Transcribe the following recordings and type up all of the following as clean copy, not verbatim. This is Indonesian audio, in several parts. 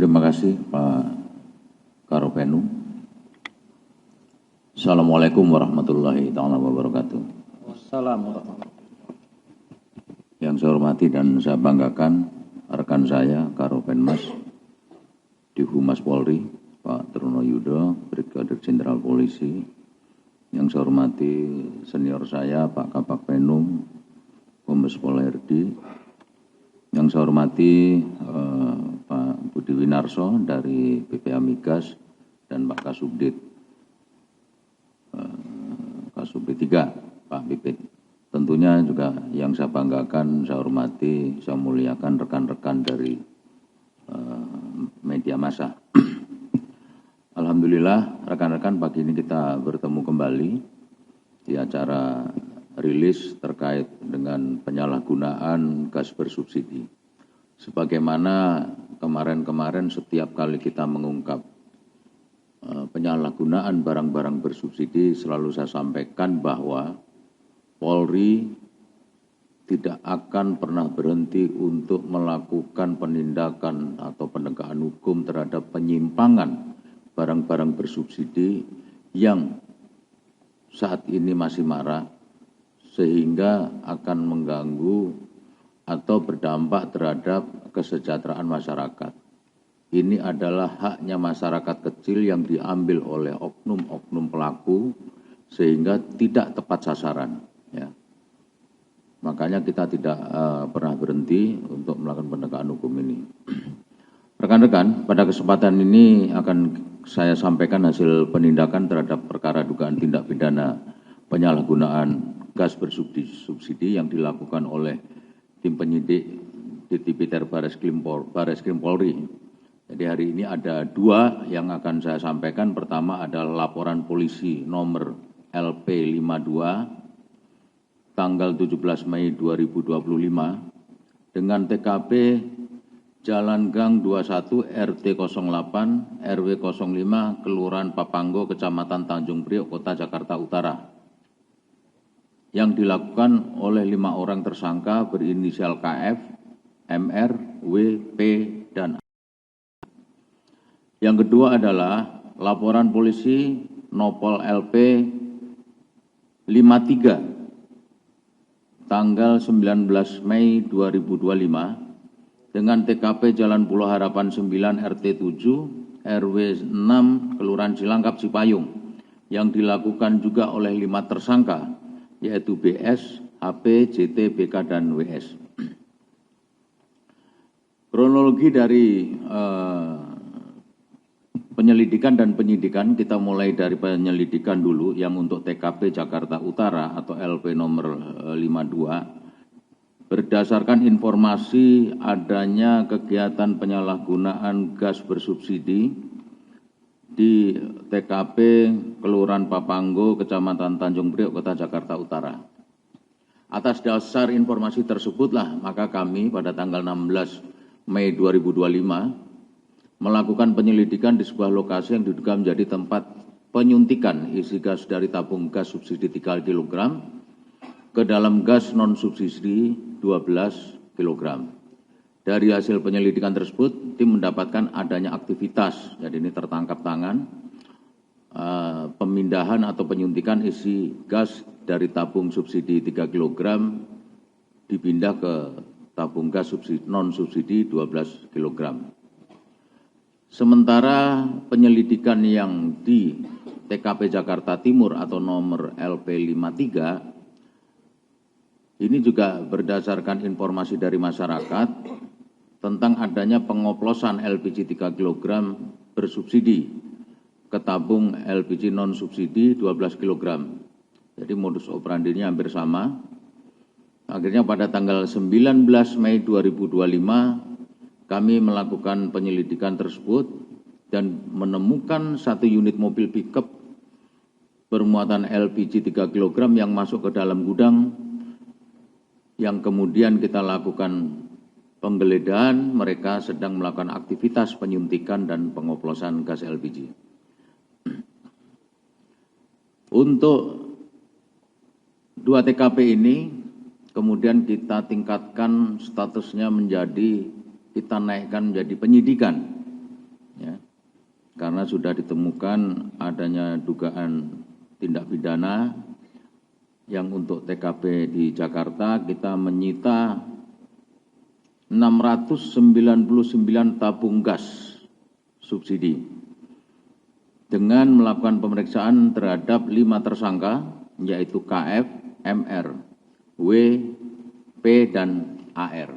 Terima kasih Pak Karopenu. Assalamualaikum warahmatullahi wabarakatuh. Wassalamualaikum. Yang saya hormati dan saya banggakan rekan saya Karopenmas di Humas Polri, Pak Truno Yudo, Brigadir Jenderal Polisi. Yang saya hormati senior saya Pak Kabak Penum, Kombes Pol RD. Yang saya hormati Pak Budi Winarso dari BPA Migas dan Pak Kasubdit 3, Pak Bipit. Tentunya juga yang saya banggakan, saya hormati, saya muliakan rekan-rekan dari media massa. Alhamdulillah rekan-rekan pagi ini kita bertemu kembali di acara rilis terkait dengan penyalahgunaan gas bersubsidi. Sebagaimana kemarin-kemarin setiap kali kita mengungkap penyalahgunaan barang-barang bersubsidi, selalu saya sampaikan bahwa Polri tidak akan pernah berhenti untuk melakukan penindakan atau penegakan hukum terhadap penyimpangan barang-barang bersubsidi yang saat ini masih marak, sehingga akan mengganggu atau berdampak terhadap kesejahteraan masyarakat. Ini adalah haknya masyarakat kecil yang diambil oleh oknum-oknum pelaku sehingga tidak tepat sasaran. Ya. Makanya kita tidak pernah berhenti untuk melakukan penegakan hukum ini. Rekan-rekan, pada kesempatan ini akan saya sampaikan hasil penindakan terhadap perkara dugaan tindak pidana penyalahgunaan gas bersubsidi yang dilakukan oleh tim penyidik di Tipiter Bareskrim Polri. Jadi hari ini ada 2 yang akan saya sampaikan. Pertama adalah laporan polisi nomor LP52 tanggal 17 Mei 2025 dengan TKP Jalan Gang 21 RT 08 RW 05 Kelurahan Papanggo Kecamatan Tanjung Priok Kota Jakarta Utara yang dilakukan oleh 5 orang tersangka berinisial KF, MR, W, P, dan A. Yang kedua adalah laporan polisi Nopol LP 53 tanggal 19 Mei 2025 dengan TKP Jalan Pulau Harapan 9 RT 7 RW 6 Kelurahan Cilangkap Cipayung yang dilakukan juga oleh 5 tersangka yaitu BS, HP, JT, BK, dan WS. Kronologi dari penyelidikan dan penyidikan, kita mulai dari penyelidikan dulu yang untuk TKP Jakarta Utara atau LP nomor 52. Berdasarkan informasi adanya kegiatan penyalahgunaan gas bersubsidi di TKP Kelurahan Papanggo, Kecamatan Tanjung Priok, Kota Jakarta Utara. Atas dasar informasi tersebutlah maka kami pada tanggal 16 Mei 2025 melakukan penyelidikan di sebuah lokasi yang diduga menjadi tempat penyuntikan isi gas dari tabung gas subsidi 3 kg ke dalam gas non-subsidi 12 kg. Dari hasil penyelidikan tersebut, tim mendapatkan adanya aktivitas, jadi ini tertangkap tangan, pemindahan atau penyuntikan isi gas dari tabung subsidi 3 kg dipindah ke tabung gas non-subsidi 12 kg. Sementara penyelidikan yang di TKP Jakarta Timur atau nomor LP53 ini juga berdasarkan informasi dari masyarakat tentang adanya pengoplosan LPG 3 kg bersubsidi ke tabung LPG non-subsidi 12 kg. Jadi modus operandinya hampir sama. Akhirnya pada tanggal 19 Mei 2025 kami melakukan penyelidikan tersebut dan menemukan 1 unit mobil pickup bermuatan LPG 3 kg yang masuk ke dalam gudang yang kemudian kita lakukan penggeledahan. Mereka sedang melakukan aktivitas penyuntikan dan pengoplosan gas LPG. Untuk 2 TKP ini kemudian kita tingkatkan statusnya menjadi, kita naikkan menjadi penyidikan ya, karena sudah ditemukan adanya dugaan tindak pidana yang untuk TKP di Jakarta kita menyita 699 tabung gas subsidi dengan melakukan pemeriksaan terhadap 5 tersangka yaitu KF, MR, W, P, dan AR.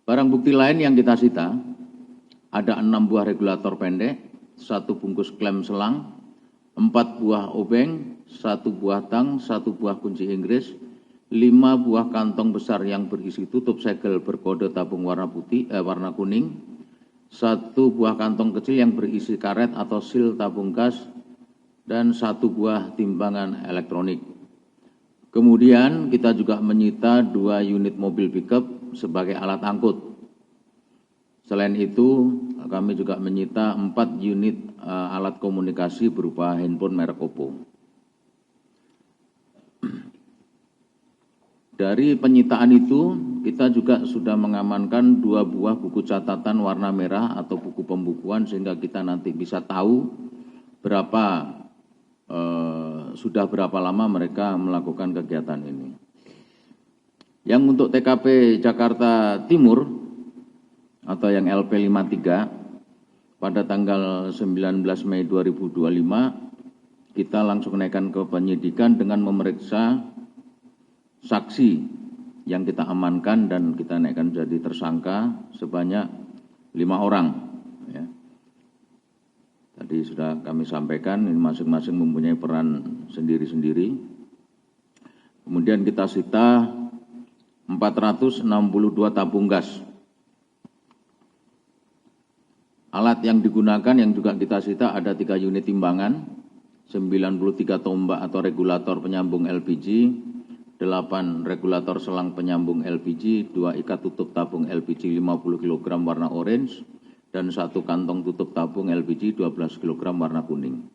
Barang bukti lain yang kita sita ada 6 buah regulator pendek, 1 bungkus klem selang, 4 buah obeng, 1 buah tang, 1 buah kunci Inggris, 5 buah kantong besar yang berisi tutup segel berkode tabung warna kuning, 1 buah kantong kecil yang berisi karet atau sil tabung gas, dan 1 buah timbangan elektronik. Kemudian kita juga menyita 2 unit mobil pickup sebagai alat angkut. Selain itu, kami juga menyita 4 unit alat komunikasi berupa handphone merek Oppo. Dari penyitaan itu, kita juga sudah mengamankan 2 buah buku catatan warna merah atau buku pembukuan sehingga kita nanti bisa tahu sudah berapa lama mereka melakukan kegiatan ini. Yang untuk TKP Jakarta Timur atau yang LP 53 pada tanggal 19 Mei 2025 kita langsung naikkan ke penyidikan dengan memeriksa saksi yang kita amankan dan kita naikkan jadi tersangka sebanyak 5 orang. Ya. Tadi sudah kami sampaikan, ini masing-masing mempunyai peran sendiri-sendiri. Kemudian kita sita 462 tabung gas. Alat yang digunakan yang juga kita sita ada 3 unit timbangan, 93 tombak atau regulator penyambung LPG, 8 regulator selang penyambung LPG, 2 ikat tutup tabung LPG 50 kg warna orange, dan 1 kantong tutup tabung LPG 12 kg warna kuning.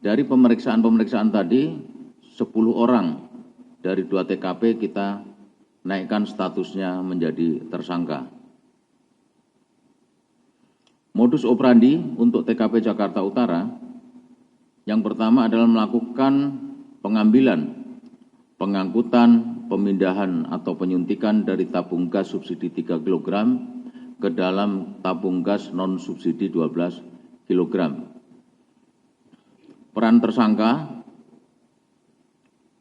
Dari pemeriksaan tadi, 10 orang dari 2 TKP kita naikkan statusnya menjadi tersangka. Modus operandi untuk TKP Jakarta Utara, yang pertama adalah melakukan pengambilan, pengangkutan, pemindahan atau penyuntikan dari tabung gas subsidi 3 kg ke dalam tabung gas non-subsidi 12 kg. Peran tersangka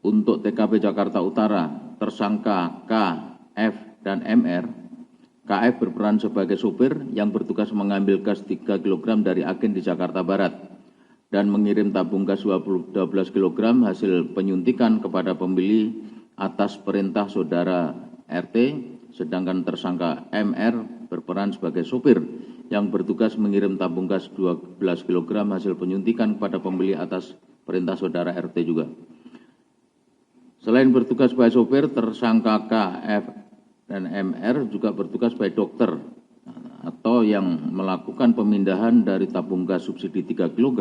untuk TKP Jakarta Utara, tersangka K, F, dan MR. KF berperan sebagai sopir yang bertugas mengambil gas 3 kg dari agen di Jakarta Barat dan mengirim tabung gas 12 kg hasil penyuntikan kepada pembeli atas perintah saudara RT, sedangkan tersangka MR berperan sebagai sopir yang bertugas mengirim tabung gas 12 kg hasil penyuntikan kepada pembeli atas perintah saudara RT juga. Selain bertugas sebagai sopir, tersangka KF dan MR juga bertugas sebagai dokter atau yang melakukan pemindahan dari tabung gas subsidi 3 kg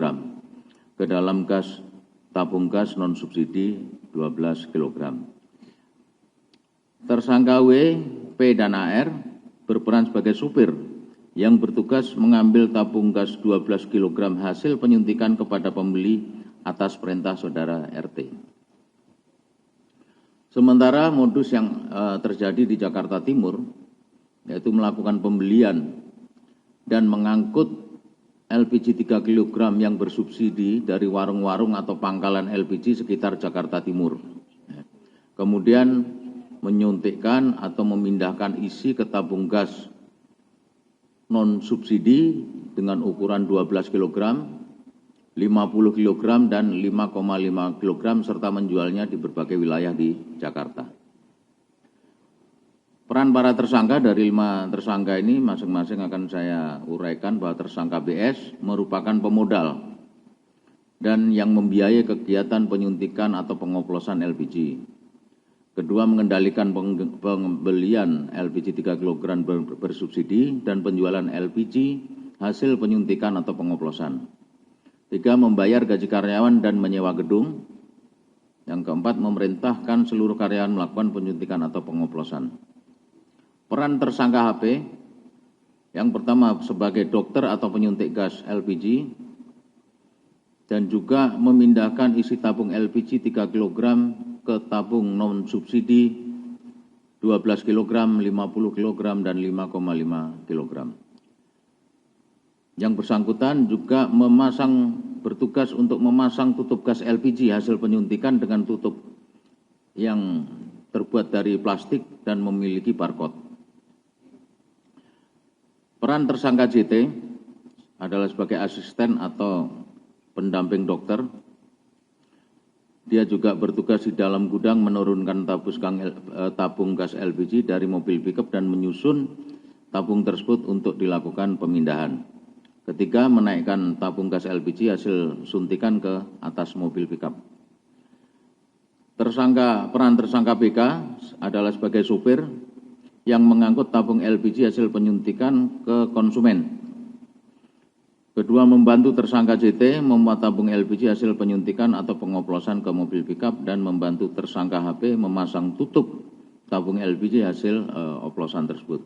ke dalam tabung gas non-subsidi 12 kg. Tersangka W, P, dan AR berperan sebagai supir yang bertugas mengambil tabung gas 12 kg hasil penyuntikan kepada pembeli atas perintah saudara RT. Sementara modus yang terjadi di Jakarta Timur, yaitu melakukan pembelian dan mengangkut LPG 3 kg yang bersubsidi dari warung-warung atau pangkalan LPG sekitar Jakarta Timur. Kemudian menyuntikkan atau memindahkan isi ke tabung gas non-subsidi dengan ukuran 12 kg, 50 kg, dan 5,5 kg serta menjualnya di berbagai wilayah di Jakarta. Peran para tersangka dari 5 tersangka ini masing-masing akan saya uraikan bahwa tersangka BS merupakan pemodal dan yang membiayai kegiatan penyuntikan atau pengoplosan LPG. Kedua, mengendalikan pembelian LPG 3 kg bersubsidi dan penjualan LPG hasil penyuntikan atau pengoplosan. 3, membayar gaji karyawan dan menyewa gedung. Yang keempat, memerintahkan seluruh karyawan melakukan penyuntikan atau pengoplosan. Peran tersangka HP, yang pertama sebagai dokter atau penyuntik gas LPG, dan juga memindahkan isi tabung LPG 3 kg ke tabung non-subsidi 12 kg, 50 kg, dan 5,5 kg. Yang bersangkutan juga bertugas untuk memasang tutup gas LPG hasil penyuntikan dengan tutup yang terbuat dari plastik dan memiliki barcode. Peran tersangka JT adalah sebagai asisten atau pendamping dokter. Dia juga bertugas di dalam gudang menurunkan tabung gas LPG dari mobil pickup dan menyusun tabung tersebut untuk dilakukan pemindahan. Ketiga, menaikkan tabung gas LPG hasil suntikan ke atas mobil pickup. Peran tersangka BK adalah sebagai supir yang mengangkut tabung LPG hasil penyuntikan ke konsumen. Kedua, membantu tersangka JT memuat tabung LPG hasil penyuntikan atau pengoplosan ke mobil pickup dan membantu tersangka HP memasang tutup tabung LPG hasil oplosan tersebut.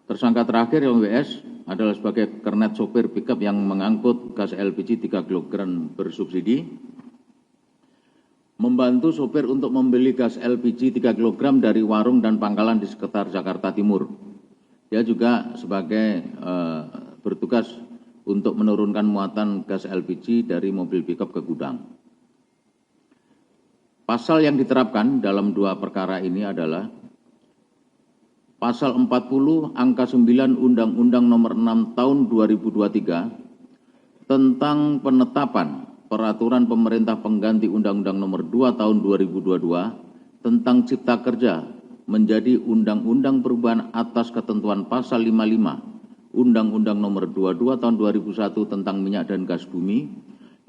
Tersangka terakhir yang WS adalah sebagai kernet sopir pickup yang mengangkut gas LPG 3 kg bersubsidi, membantu sopir untuk membeli gas LPG 3 kg dari warung dan pangkalan di sekitar Jakarta Timur. Dia juga sebagai bertugas untuk menurunkan muatan gas LPG dari mobil pickup ke gudang. Pasal yang diterapkan dalam dua perkara ini adalah Pasal 40 angka 9 Undang-Undang Nomor 6 Tahun 2023 tentang penetapan Peraturan Pemerintah Pengganti Undang-Undang Nomor 2 Tahun 2022 tentang Cipta Kerja menjadi Undang-Undang Perubahan atas ketentuan Pasal 55 Undang-Undang Nomor 22 Tahun 2001 tentang Minyak dan Gas Bumi,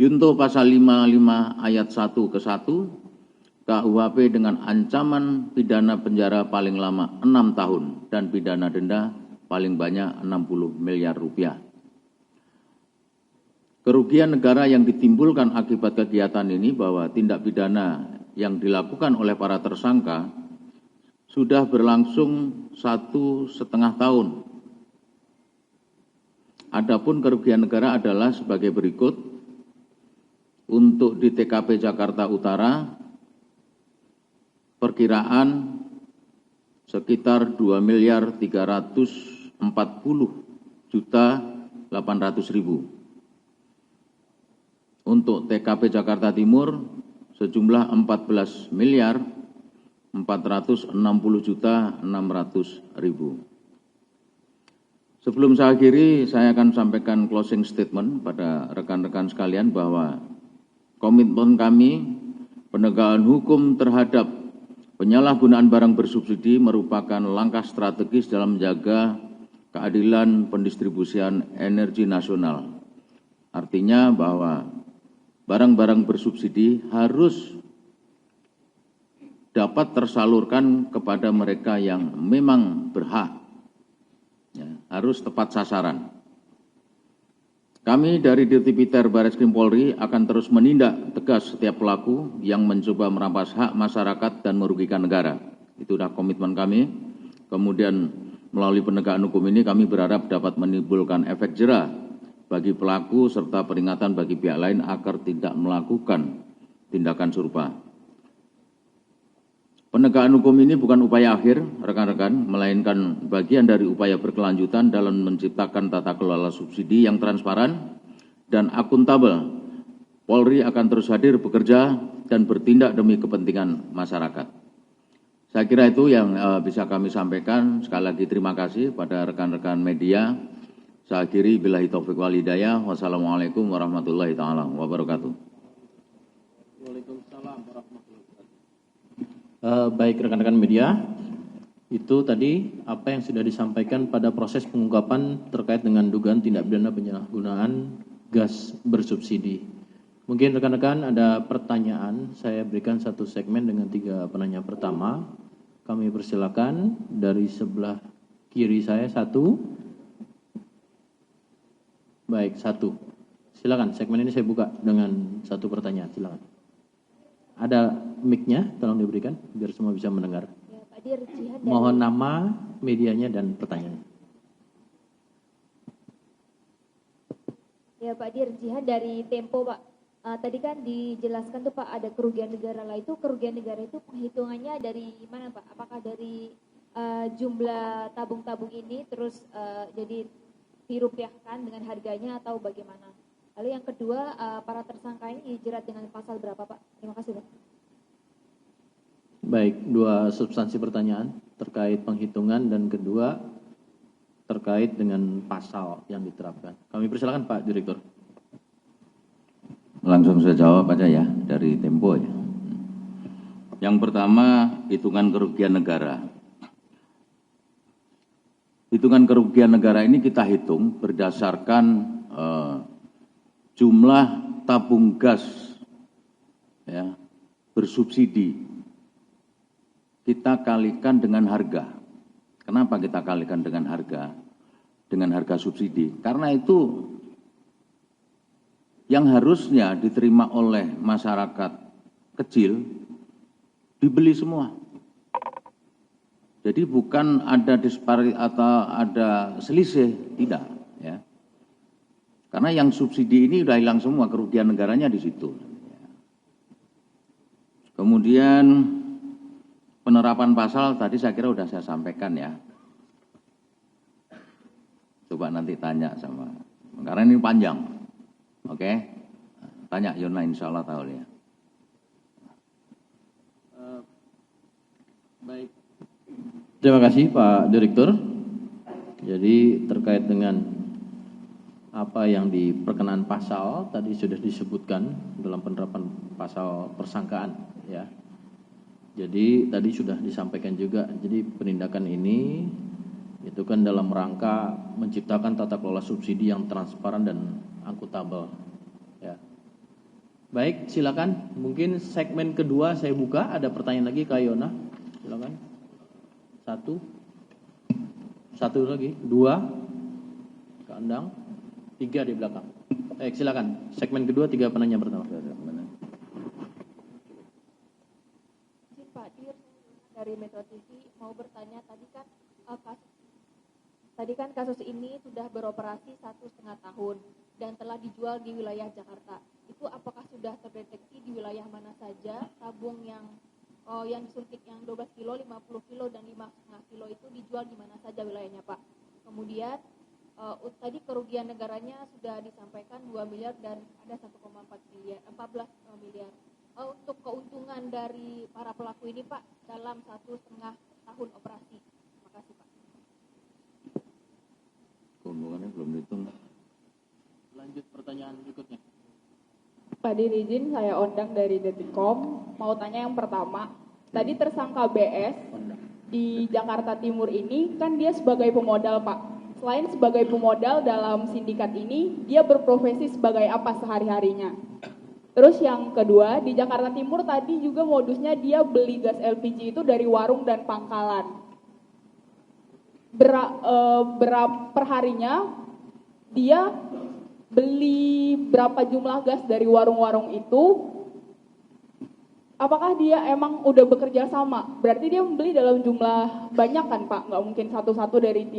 Junto Pasal 55 Ayat 1 ke 1 KUHP dengan ancaman pidana penjara paling lama 6 tahun dan pidana denda paling banyak 60 miliar rupiah. Kerugian negara yang ditimbulkan akibat kegiatan ini bahwa tindak pidana yang dilakukan oleh para tersangka sudah berlangsung 1,5 tahun. Adapun kerugian negara adalah sebagai berikut. Untuk di TKP Jakarta Utara, perkiraan sekitar 2.340.800.000. Untuk TKP Jakarta Timur sejumlah 14.460.600.000. Sebelum saya akhiri, saya akan sampaikan closing statement pada rekan-rekan sekalian bahwa komitmen kami penegakan hukum terhadap penyalahgunaan barang bersubsidi merupakan langkah strategis dalam menjaga keadilan pendistribusian energi nasional. Artinya bahwa barang-barang bersubsidi harus dapat tersalurkan kepada mereka yang memang berhak, ya, harus tepat sasaran. Kami dari Dirtipiter Barreskrim Polri akan terus menindak tegas setiap pelaku yang mencoba merampas hak masyarakat dan merugikan negara. Itu sudah komitmen kami. Kemudian melalui penegakan hukum ini kami berharap dapat menimbulkan efek jera bagi pelaku serta peringatan bagi pihak lain agar tidak melakukan tindakan serupa. Penegakan hukum ini bukan upaya akhir, rekan-rekan, melainkan bagian dari upaya berkelanjutan dalam menciptakan tata kelola subsidi yang transparan dan akuntabel. Polri akan terus hadir bekerja dan bertindak demi kepentingan masyarakat. Saya kira itu yang bisa kami sampaikan. Sekali lagi terima kasih pada rekan-rekan media. Saya akhiri billahi taufiq wal hidayah. Wassalamualaikum warahmatullahi taala wabarakatuh. Waalaikumsalam warahmatullahi wabarakatuh. Baik rekan-rekan media, itu tadi apa yang sudah disampaikan pada proses pengungkapan terkait dengan dugaan tindak pidana penyalahgunaan gas bersubsidi. Mungkin rekan-rekan ada pertanyaan, saya berikan satu segmen dengan 3 penanya pertama. Kami persilakan dari sebelah kiri saya 1. Baik, 1. Silakan, segmen ini saya buka dengan 1 pertanyaan, silakan. Ada mic-nya, tolong diberikan biar semua bisa mendengar. Ya, Pak Dir, Jihan dari... Mohon nama, medianya, dan pertanyaannya. Ya Pak Dir, Jihan dari Tempo Pak. Tadi kan dijelaskan tuh Pak ada kerugian negara lah, itu kerugian negara itu penghitungannya dari mana Pak? Apakah dari jumlah tabung-tabung ini terus jadi dirupiahkan dengan harganya atau bagaimana? Lalu yang kedua, para tersangka ini dijerat dengan pasal berapa Pak? Terima kasih Pak. Baik, dua substansi pertanyaan terkait penghitungan dan kedua terkait dengan pasal yang diterapkan. Kami persilakan Pak Direktur. Langsung saya jawab aja ya dari Tempo ya. Yang pertama, hitungan kerugian negara. Hitungan kerugian negara ini kita hitung berdasarkan jumlah tabung gas ya, bersubsidi. Kita kalikan dengan harga. Kenapa kita kalikan dengan harga? Dengan harga subsidi. Karena itu yang harusnya diterima oleh masyarakat kecil dibeli semua. Jadi bukan ada disparitas atau ada selisih, tidak ya. Karena yang subsidi ini sudah hilang semua, kerugian negaranya di situ. Kemudian penerapan pasal tadi saya kira sudah saya sampaikan ya. Coba nanti tanya sama, karena ini panjang. Oke, tanya Yona, insya Allah tahu ya. Baik, terima kasih Pak Direktur. Jadi terkait dengan apa yang di perkenaan pasal tadi sudah disebutkan dalam penerapan pasal persangkaan ya. Jadi tadi sudah disampaikan juga. Jadi penindakan ini itu kan dalam rangka menciptakan tata kelola subsidi yang transparan dan akuntabel ya. Baik, silakan. Mungkin segmen kedua saya buka. Ada pertanyaan lagi Kak Yona? Silakan. Satu lagi, dua, Kak Endang, tiga di belakang. Baik, silakan. Segmen kedua, tiga penanya pertama. Pak Dir, dari Metro TV mau bertanya, tadi kan kasus ini sudah beroperasi 1,5 tahun dan telah dijual di wilayah Jakarta. Itu apakah sudah terdeteksi di wilayah mana saja tabung yang disuntik yang 12 kilo, 50 kilo, dan 5,5 kilo itu dijual di mana saja wilayahnya Pak. Kemudian tadi kerugian negaranya sudah disampaikan 2 miliar dan ada 14 miliar. Untuk keuntungan dari para pelaku ini Pak dalam 1,5 tahun operasi. Terima kasih Pak. Keuntungannya belum dihitung. Lanjut pertanyaan berikutnya. Pak Dir, izin saya Ondang dari Detikcom. Mau tanya yang pertama, tadi tersangka BS di Jakarta Timur ini kan dia sebagai pemodal Pak. Selain sebagai pemodal dalam sindikat ini, dia berprofesi sebagai apa sehari-harinya? Terus yang kedua, di Jakarta Timur tadi juga modusnya dia beli gas LPG itu dari warung dan pangkalan. Perharinya dia beli berapa jumlah gas dari warung-warung itu? Apakah dia emang udah bekerja sama? Berarti dia membeli dalam jumlah banyak kan Pak? Nggak mungkin satu-satu dari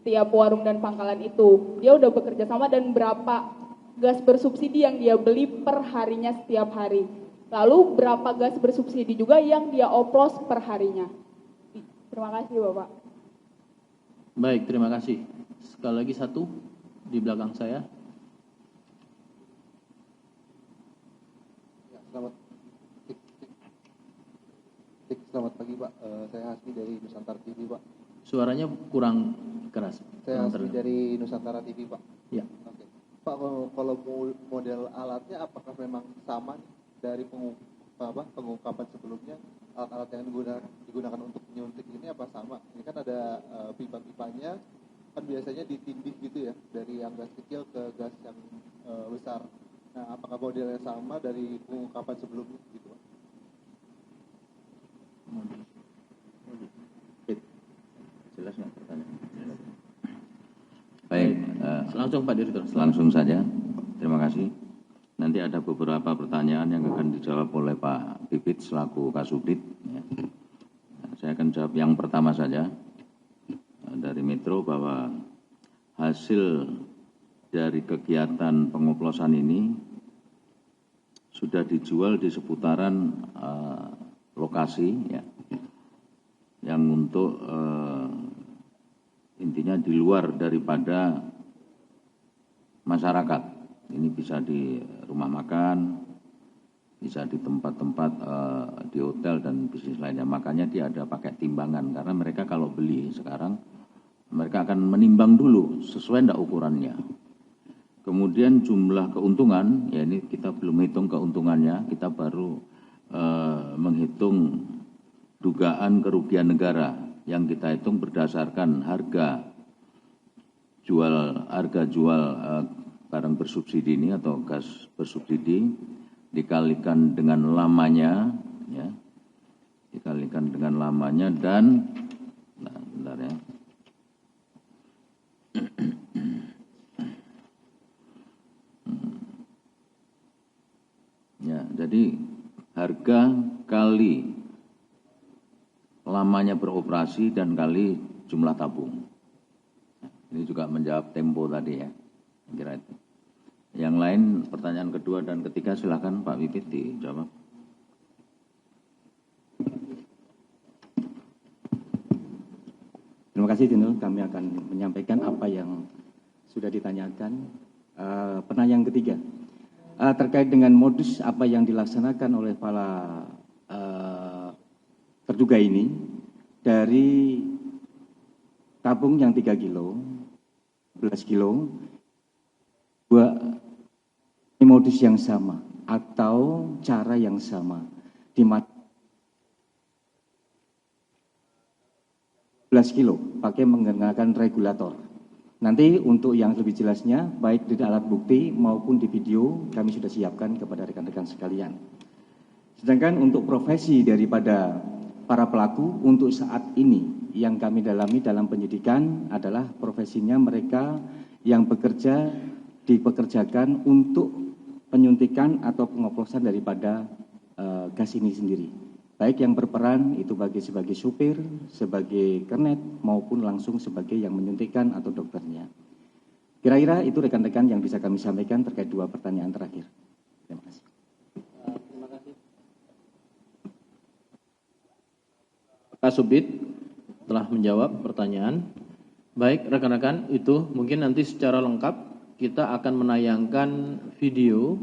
tiap warung dan pangkalan itu. Dia udah bekerja sama dan berapa gas bersubsidi yang dia beli per harinya setiap hari. Lalu berapa gas bersubsidi juga yang dia oplos per harinya. Terima kasih Bapak. Baik, terima kasih. Sekali lagi satu di belakang saya. Ya, selamat pagi Pak. Saya Hasbi dari Nusantara TV Pak. Suaranya kurang keras. Saya Hasbi dari Nusantara TV Pak. Ya. Oke. Pak, kalau model alatnya apakah memang sama dari pengungkapan sebelumnya? Alat-alat yang digunakan untuk menyuntik ini apa sama? Ini kan ada pipa-pipanya, kan biasanya ditindih gitu ya, dari yang gas kecil ke gas yang besar. Nah, apakah modelnya sama dari pengungkapan sebelumnya gitu Pak? Jelas nggak pertanyaan? Baik, langsung Pak Direktur. langsung saja. Terima kasih. Nanti ada beberapa pertanyaan yang akan dijawab oleh Pak Pipit selaku Kasubdit. Ya. Saya Saya akan jawab yang pertama saja dari Metro, bahwa hasil dari kegiatan pengoplosan ini sudah dijual di seputaran lokasi ya, yang untuk intinya di luar daripada masyarakat. Ini bisa di rumah makan, bisa di tempat-tempat di hotel dan bisnis lainnya. Makanya dia ada pakai timbangan, karena mereka kalau beli sekarang mereka akan menimbang dulu sesuai enggak ukurannya. Kemudian jumlah keuntungan, ya ini kita belum hitung keuntungannya, kita baru menghitung dugaan kerugian negara yang kita hitung berdasarkan harga jual barang bersubsidi ini atau gas bersubsidi dikalikan dengan lamanya, ya, dikalikan dengan lamanya dan, bentar ya. Ya, jadi harga kali lamanya beroperasi dan kali jumlah tabung. Ini juga menjawab tempo tadi ya, kira itu. Yang lain pertanyaan kedua dan ketiga silakan Pak Wipit dijawab. Terima kasih Dino, kami akan menyampaikan apa yang sudah ditanyakan. Pertanyaan ketiga, terkait dengan modus apa yang dilaksanakan oleh para terduga ini dari tabung yang 3 kilo, 11 kilo, ini modus yang sama atau cara yang sama di 11 kilo pakai menggunakan regulator. Nanti untuk yang lebih jelasnya baik di alat bukti maupun di video kami sudah siapkan kepada rekan-rekan sekalian. Sedangkan untuk profesi daripada para pelaku untuk saat ini yang kami dalami dalam penyidikan adalah profesinya mereka yang bekerja dipekerjakan untuk penyuntikan atau pengoplosan daripada gas ini sendiri. Baik yang berperan itu sebagai supir, sebagai kernet, maupun langsung sebagai yang menyuntikkan atau dokternya. Kira-kira itu rekan-rekan yang bisa kami sampaikan terkait 2 pertanyaan terakhir. Terima kasih. Terima kasih. Pak Subdit telah menjawab pertanyaan. Baik rekan-rekan, itu mungkin nanti secara lengkap kita akan menayangkan video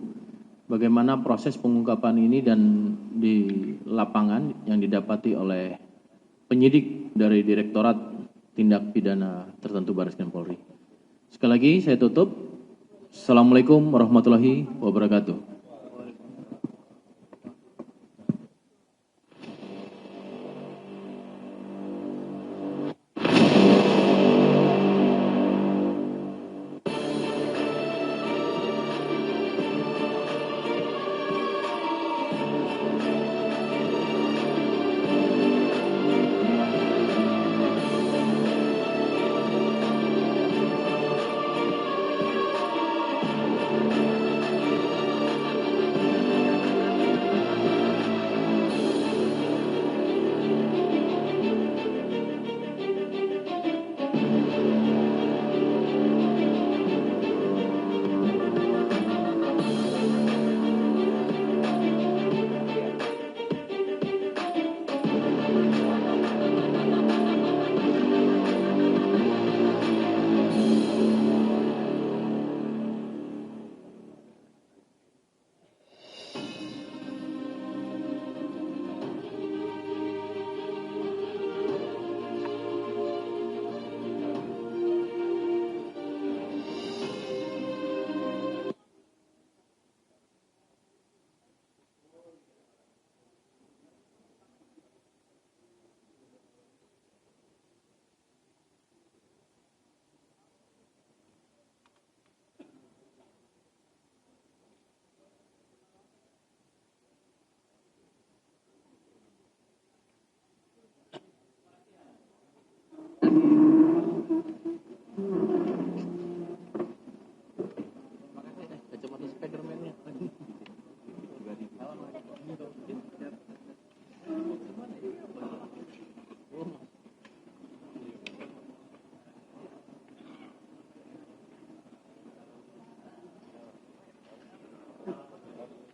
bagaimana proses pengungkapan ini dan di lapangan yang didapati oleh penyidik dari Direktorat Tindak Pidana Tertentu Barreskrim Polri. Sekali lagi saya tutup. Assalamualaikum warahmatullahi wabarakatuh.